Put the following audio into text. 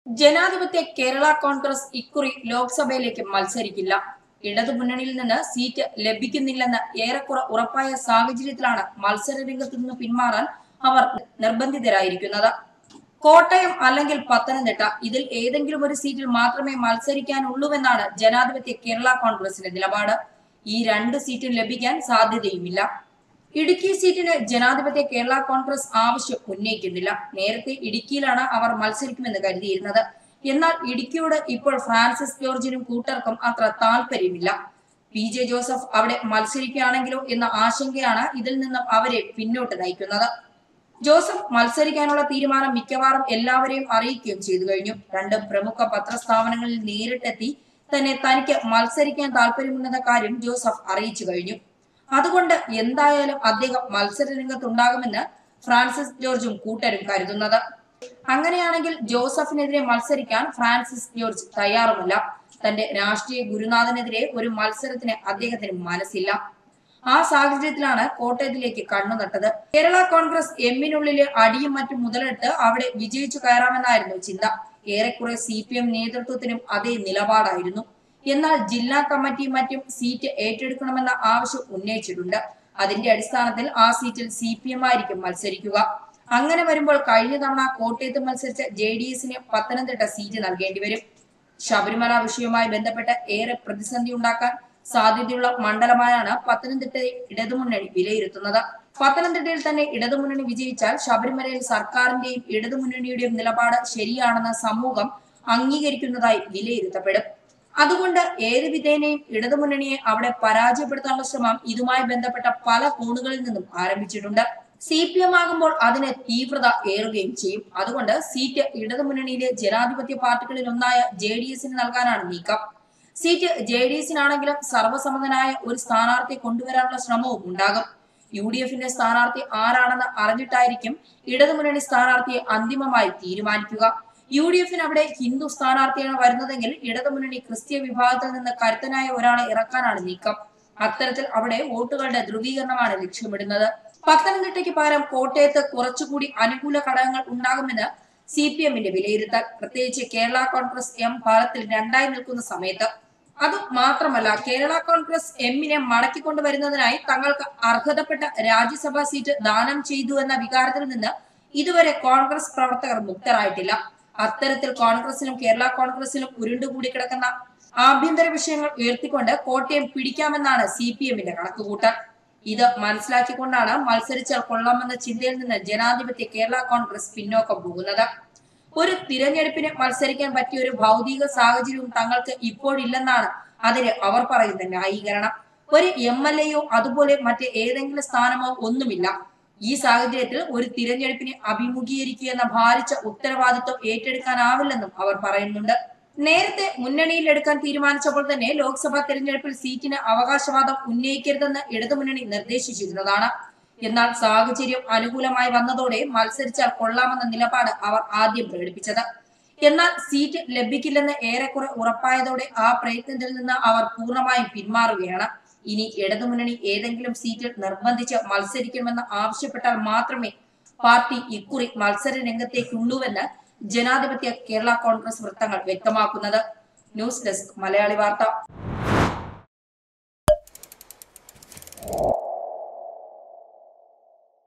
ജനാധിപത്യ കേരള കോൺഗ്രസ് ഇക്കുറി ലോക്സഭയിലേക്ക് മത്സരിക്കില്ല. ഇടതുമുന്നണിയിൽ നിന്ന് സീറ്റ് ലഭിക്കുന്നില്ലെന്ന് ഏറെക്കുറെ ഉറപ്പായ സാഹചര്യത്തിലാണ് മത്സര രംഗത്തു നിന്ന് പിന്മാറാൻ അവർ നിർബന്ധിതരായിരിക്കുന്നത്. കോട്ടയം അല്ലെങ്കിൽ പത്തനംതിട്ട, ഇതിൽ ഏതെങ്കിലും ഒരു സീറ്റിൽ മാത്രമേ മത്സരിക്കാനുള്ളൂവെന്നാണ് ജനാധിപത്യ കേരള കോൺഗ്രസിന്റെ നിലപാട്. ഈ രണ്ട് സീറ്റും ലഭിക്കാൻ സാധ്യതയുമില്ല. ഇടുക്കി സീറ്റിന് ജനാധിപത്യ കേരള കോൺഗ്രസ് ആവശ്യം ഉന്നയിക്കുന്നില്ല. നേരത്തെ ഇടുക്കിയിലാണ് അവർ മത്സരിക്കുമെന്ന് കരുതിയിരുന്നത്. എന്നാൽ ഇടുക്കിയോട് ഇപ്പോൾ ഫ്രാൻസിസ് ജോർജിനും കൂട്ടർക്കും അത്ര താല്പര്യമില്ല. PJ ജോസഫ് അവിടെ മത്സരിക്കുകയാണെങ്കിലോ എന്ന ആശങ്കയാണ് ഇതിൽ നിന്നും അവരെ പിന്നോട്ട് നയിക്കുന്നത്. ജോസഫ് മത്സരിക്കാനുള്ള തീരുമാനം മിക്കവാറും എല്ലാവരെയും അറിയിക്കുകയും ചെയ്തു കഴിഞ്ഞു. രണ്ട് പ്രമുഖ പത്രസ്ഥാപനങ്ങളിൽ നേരിട്ടെത്തി തന്നെ തനിക്ക് മത്സരിക്കാൻ താല്പര്യമുണ്ടെന്ന കാര്യം ജോസഫ് അറിയിച്ചു കഴിഞ്ഞു. അതുകൊണ്ട് എന്തായാലും അദ്ദേഹം മത്സര രംഗത്തുണ്ടാകുമെന്ന് ഫ്രാൻസിസ് ജോർജും കൂട്ടരും കരുതുന്നത്. അങ്ങനെയാണെങ്കിൽ ജോസഫിനെതിരെ മത്സരിക്കാൻ ഫ്രാൻസിസ് ജോർജ് തയ്യാറുമല്ല. തന്റെ രാഷ്ട്രീയ ഗുരുനാഥനെതിരെ ഒരു മത്സരത്തിന് അദ്ദേഹത്തിന് മനസ്സില്ല. ആ സാഹചര്യത്തിലാണ് കോട്ടയത്തിലേക്ക് കണ്ണുനട്ടത്. കേരള കോൺഗ്രസ് എമ്മിനുള്ളിലെ അടിയും മറ്റും മുതലെടുത്ത് അവിടെ വിജയിച്ചു കയറാമെന്നായിരുന്നു ചിന്ത. ഏറെക്കുറെ CPM നേതൃത്വത്തിനും അതേ നിലപാടായിരുന്നു. എന്നാൽ ജില്ലാ കമ്മിറ്റിയും മറ്റും സീറ്റ് ഏറ്റെടുക്കണമെന്ന ആവശ്യം ഉന്നയിച്ചിട്ടുണ്ട്. അതിന്റെ അടിസ്ഥാനത്തിൽ ആ സീറ്റിൽ CPM ആയിരിക്കും മത്സരിക്കുക. അങ്ങനെ വരുമ്പോൾ കഴിഞ്ഞ തവണ കോട്ടയത്ത് മത്സരിച്ച JDS-ന് പത്തനംതിട്ട സീറ്റ് നൽകേണ്ടി വരും. ശബരിമല വിഷയവുമായി ബന്ധപ്പെട്ട് ഏറെ പ്രതിസന്ധി ഉണ്ടാക്കാൻ സാധ്യതയുള്ള മണ്ഡലമായാണ് പത്തനംതിട്ടയെ ഇടതുമുന്നണി വിലയിരുത്തുന്നത്. പത്തനംതിട്ടയിൽ തന്നെ ഇടതുമുന്നണി വിജയിച്ചാൽ ശബരിമലയിൽ സർക്കാരിന്റെയും ഇടതുമുന്നണിയുടെയും നിലപാട് ശരിയാണെന്ന് സമൂഹം അംഗീകരിക്കുന്നതായി വിലയിരുത്തപ്പെടും. അതുകൊണ്ട് ഏത് വിധേനയും ഇടതുമുന്നണിയെ അവിടെ പരാജയപ്പെടുത്താനുള്ള ശ്രമം ഇതുമായി ബന്ധപ്പെട്ട പല കോണുകളിൽ നിന്നും ആരംഭിച്ചിട്ടുണ്ട്. CPM ആകുമ്പോൾ അതിന് തീവ്രത ഏറുകയും ചെയ്യും. അതുകൊണ്ട് സീറ്റ് ഇടതുമുന്നണിയിലെ ജനാധിപത്യ പാർട്ടികളിൽ ഒന്നായ JDS-ന് നൽകാനാണ് നീക്കം. സീറ്റ് JDS-നാണെങ്കിലും സർവ്വസമ്മതനായ ഒരു സ്ഥാനാർത്ഥിയെ കൊണ്ടുവരാനുള്ള ശ്രമവും ഉണ്ടാകും. UDF-ന്റെ സ്ഥാനാർത്ഥി ആരാണെന്ന് അറിഞ്ഞിട്ടായിരിക്കും ഇടതുമുന്നണി സ്ഥാനാർത്ഥിയെ അന്തിമമായി തീരുമാനിക്കുക. UDF-ന് അവിടെ ഹിന്ദു സ്ഥാനാർത്ഥിയാണ് വരുന്നതെങ്കിൽ ഇടതുമുന്നണി ക്രിസ്ത്യ വിഭാഗത്തിൽ നിന്ന് കരുത്തനായ ഒരാളെ ഇറക്കാനാണ് നീക്കം. അത്തരത്തിൽ അവിടെ വോട്ടുകളുടെ ധ്രുവീകരണമാണ് ലക്ഷ്യമിടുന്നത്. പത്തനംതിട്ടയ്ക്ക് പകരം കോട്ടയത്ത് കുറച്ചുകൂടി അനുകൂല ഘടകങ്ങൾ ഉണ്ടാകുമെന്ന് CPM-ന്റെ വിലയിരുത്തൽ, പ്രത്യേകിച്ച് കേരള കോൺഗ്രസ് M ഫലത്തിൽ രണ്ടായി നിൽക്കുന്ന സമയത്ത്. അത് മാത്രമല്ല, കേരള കോൺഗ്രസ് M-നെ മടക്കിക്കൊണ്ടുവരുന്നതിനായി തങ്ങൾക്ക് അർഹതപ്പെട്ട രാജ്യസഭാ സീറ്റ് ദാനം ചെയ്തു എന്ന വികാരത്തിൽ നിന്ന് ഇതുവരെ കോൺഗ്രസ് പ്രവർത്തകർ മുക്തരായിട്ടില്ല. അത്തരത്തിൽ കോൺഗ്രസിലും കേരള കോൺഗ്രസിലും ഉരുണ്ടുകൂടി കിടക്കുന്ന ആഭ്യന്തര വിഷയങ്ങൾ ഉയർത്തിക്കൊണ്ട് കോട്ടയം പിടിക്കാമെന്നാണ് CPM-ന്റെ കണക്കുകൂട്ടൽ. ഇത് മനസ്സിലാക്കിക്കൊണ്ടാണ് മത്സരിച്ചാൽ കൊള്ളാമെന്ന ചിന്തയിൽ നിന്ന് ജനാധിപത്യ കേരള കോൺഗ്രസ് പിന്നോക്കം പോകുന്നത്. ഒരു തിരഞ്ഞെടുപ്പിന് മത്സരിക്കാൻ പറ്റിയ ഒരു ഭൗതിക സാഹചര്യവും തങ്ങൾക്ക് ഇപ്പോഴില്ലെന്നാണ് അതിന് അവർ പറയുന്ന ന്യായീകരണം. ഒരു MLA-യോ അതുപോലെ മറ്റ് ഏതെങ്കിലും സ്ഥാനമോ ഒന്നുമില്ല. ഈ സാഹചര്യത്തിൽ ഒരു തിരഞ്ഞെടുപ്പിനെ അഭിമുഖീകരിക്കുക എന്ന ഭാരിച്ച ഉത്തരവാദിത്വം ഏറ്റെടുക്കാനാവില്ലെന്നും അവർ പറയുന്നുണ്ട്. നേരത്തെ മുന്നണിയിൽ എടുക്കാൻ തീരുമാനിച്ചപ്പോൾ തന്നെ ലോക്സഭാ തെരഞ്ഞെടുപ്പിൽ സീറ്റിന് അവകാശവാദം ഉന്നയിക്കരുതെന്ന് ഇടതുമുന്നണി നിർദ്ദേശിച്ചിരുന്നതാണ്. എന്നാൽ സാഹചര്യം അനുകൂലമായി വന്നതോടെ മത്സരിച്ചാൽ കൊള്ളാമെന്ന നിലപാട് അവർ ആദ്യം പ്രകടിപ്പിച്ചത്. എന്നാൽ സീറ്റ് ലഭിക്കില്ലെന്ന് ഏറെക്കുറെ ഉറപ്പായതോടെ ആ പ്രയത്നത്തിൽ നിന്ന് അവർ പൂർണ്ണമായും പിന്മാറുകയാണ്. ഇനി ഇടതുമുന്നണി ഏതെങ്കിലും സീറ്റിൽ നിർബന്ധിച്ച് മത്സരിക്കണമെന്ന് ആവശ്യപ്പെട്ടാൽ മാത്രമേ പാർട്ടി ഇക്കുറി മത്സര രംഗത്തേക്കുള്ളൂവെന്ന് ജനാധിപത്യ കേരള കോൺഗ്രസ് വൃത്തങ്ങൾ വ്യക്തമാക്കുന്നത്. ന്യൂസ് ഡെസ്ക് മലയാളി വാർത്ത.